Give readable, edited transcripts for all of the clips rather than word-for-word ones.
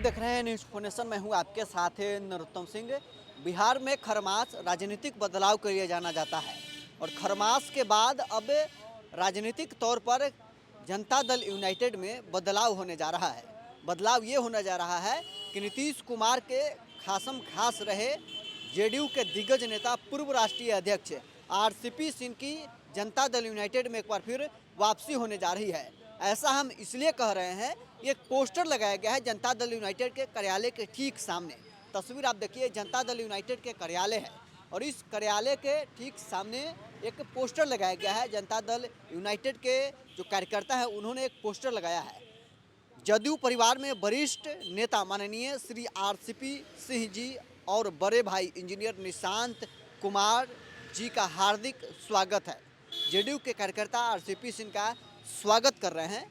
देख रहे हैं न्यूज़ फोनेशन। मैं हूं आपके साथ है नरोत्तम सिंह। बिहार में खरमास राजनीतिक बदलाव के लिए जाना जाता है और खरमास के बाद अब राजनीतिक तौर पर जनता दल यूनाइटेड में बदलाव होने जा रहा है। बदलाव ये होने जा रहा है कि नीतीश कुमार के खासम खास रहे जेडीयू के दिग्गज नेता पूर्व राष्ट्रीय अध्यक्ष आरसीपी सिंह की जनता दल यूनाइटेड में एक बार फिर वापसी होने जा रही है। ऐसा हम इसलिए कह रहे हैं, एक पोस्टर लगाया गया है जनता दल यूनाइटेड के कार्यालय के ठीक सामने। तस्वीर आप देखिए, जनता दल यूनाइटेड के कार्यालय है और इस कार्यालय के ठीक सामने एक पोस्टर लगाया गया है। जनता दल यूनाइटेड के जो कार्यकर्ता हैं उन्होंने एक पोस्टर लगाया है। जदयू परिवार में वरिष्ठ नेता माननीय श्री आरसीपी सिंह जी और बड़े भाई इंजीनियर निशांत कुमार जी का हार्दिक स्वागत है। जेडीयू के कार्यकर्ता आरसीपी सिंह का स्वागत कर रहे हैं।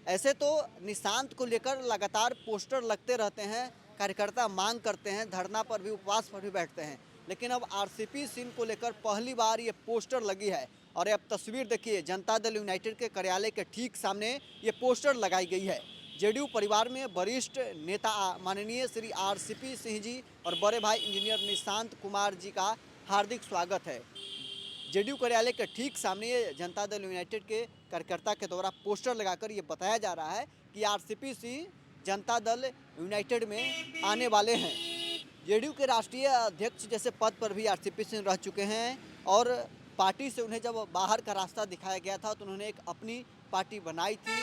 ऐसे तो निशांत को लेकर लगातार पोस्टर लगते रहते हैं, कार्यकर्ता मांग करते हैं, धरना पर भी, उपवास पर भी बैठते हैं, लेकिन अब आरसीपी सिंह को लेकर पहली बार ये पोस्टर लगी है। और अब तस्वीर देखिए, जनता दल यूनाइटेड के कार्यालय के ठीक सामने ये पोस्टर लगाई गई है। जेडीयू परिवार में वरिष्ठ नेता माननीय श्री आरसीपी सिंह जी और बड़े भाई इंजीनियर निशांत कुमार जी का हार्दिक स्वागत है। जेडीयू कार्यालय के ठीक सामने ये जनता दल यूनाइटेड के कार्यकर्ता के द्वारा पोस्टर लगाकर ये बताया जा रहा है कि आरसीपी सिंह जनता दल यूनाइटेड में आने वाले हैं। जेडीयू के राष्ट्रीय अध्यक्ष जैसे पद पर भी आरसीपी सिंह रह चुके हैं और पार्टी से उन्हें जब बाहर का रास्ता दिखाया गया था तो उन्होंने एक अपनी पार्टी बनाई थी,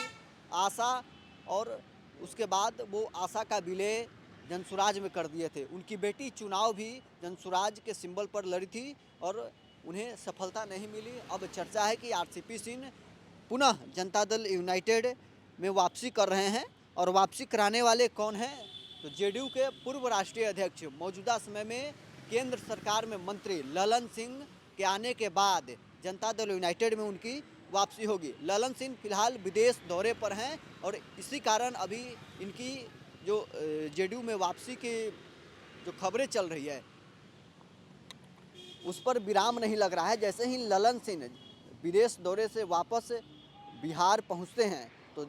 आशा, और उसके बाद वो आशा का विलय जनसुराज में कर दिए थे। उनकी बेटी चुनाव भी जनसुराज के सिंबल पर लड़ी थी और उन्हें सफलता नहीं मिली। अब चर्चा है कि आरसीपी सिंह पुनः जनता दल यूनाइटेड में वापसी कर रहे हैं। और वापसी कराने वाले कौन हैं? तो जेडीयू के पूर्व राष्ट्रीय अध्यक्ष, मौजूदा समय में केंद्र सरकार में मंत्री ललन सिंह के आने के बाद जनता दल यूनाइटेड में उनकी वापसी होगी। ललन सिंह फिलहाल विदेश दौरे पर हैं और इसी कारण अभी इनकी जो जेडीयू में वापसी की जो खबरें चल रही है उस पर विराम नहीं लग रहा है। जैसे ही ललन सिंह विदेश दौरे से वापस बिहार पहुंचते हैं तो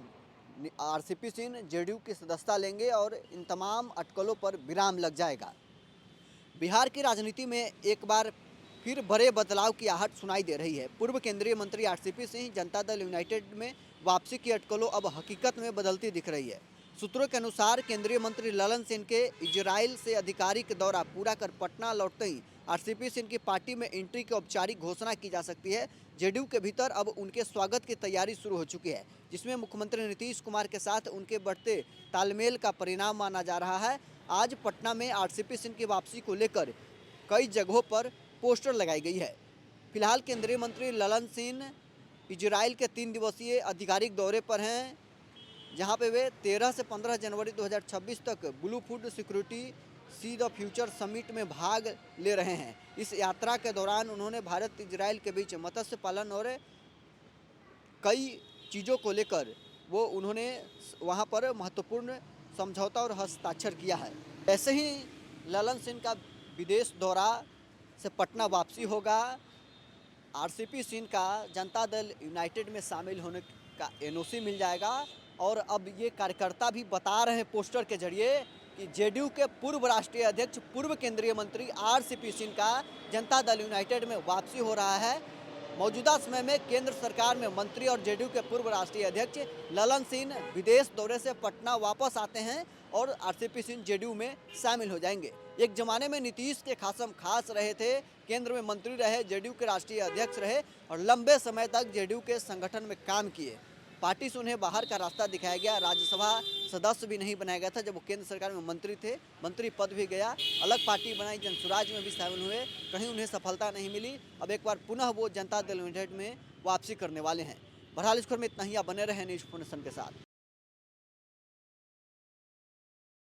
आरसीपी सिंह जेडीयू की सदस्यता लेंगे और इन तमाम अटकलों पर विराम लग जाएगा। बिहार की राजनीति में एक बार फिर बड़े बदलाव की आहट सुनाई दे रही है। पूर्व केंद्रीय मंत्री आरसीपी सिंह जनता दल यूनाइटेड में वापसी की अटकलों अब हकीकत में बदलती दिख रही है। सूत्रों के अनुसार केंद्रीय मंत्री ललन सिंह के इजराइल से आधिकारिक दौरा पूरा कर पटना लौटते ही आरसीपी सिंह की पार्टी में एंट्री की औपचारिक घोषणा की जा सकती है। जेडीयू के भीतर अब उनके स्वागत की तैयारी शुरू हो चुकी है, जिसमें मुख्यमंत्री नीतीश कुमार के साथ उनके बढ़ते तालमेल का परिणाम माना जा रहा है। आज पटना में आरसीपी सिंह की वापसी को लेकर कई जगहों पर पोस्टर लगाई गई है। फिलहाल केंद्रीय मंत्री ललन सिंह इजराइल के 3 दिवसीय आधिकारिक दौरे पर हैं, जहां पे वे 13 से 15 जनवरी 2026 तक blue food security see the future summit में भाग ले रहे हैं। इस यात्रा के दौरान उन्होंने भारत इजराइल के बीच मत्स्य पालन और कई चीज़ों को लेकर उन्होंने वहां पर महत्वपूर्ण समझौता और हस्ताक्षर किया है। ऐसे ही ललन सिंह का विदेश दौरा से पटना वापसी होगा। आरसीपी सिंह का जनता दल यूनाइटेड में शामिल होने का एनओसी मिल जाएगा। और अब ये कार्यकर्ता भी बता रहे हैं पोस्टर के जरिए कि जेडीयू के पूर्व राष्ट्रीय अध्यक्ष, पूर्व केंद्रीय मंत्री आरसीपी सिंह का जनता दल यूनाइटेड में वापसी हो रहा है। मौजूदा समय में केंद्र सरकार में मंत्री और जेडीयू के पूर्व राष्ट्रीय अध्यक्ष ललन सिंह विदेश दौरे से पटना वापस आते हैं और आरसीपी सिंह जेडीयू में शामिल हो जाएंगे। एक जमाने में नीतीश के खासम खास रहे थे, केंद्र में मंत्री रहे, जेडीयू के राष्ट्रीय अध्यक्ष रहे और लंबे समय तक जेडीयू के संगठन में काम किए। पार्टी से उन्हें बाहर का रास्ता दिखाया गया, राज्यसभा सदस्य भी नहीं बनाया गया था जब वो केंद्र सरकार में मंत्री थे, मंत्री पद भी गया, अलग पार्टी बनाई, जनसुराज में भी शामिल हुए, कहीं उन्हें सफलता नहीं मिली। अब एक बार पुनः वो जनता दल यूनाइटेड में वापसी करने वाले हैं। बहरहाल इस खबर में इतना ही, आप बने रहे न्यूज़ फोनेशन के साथ।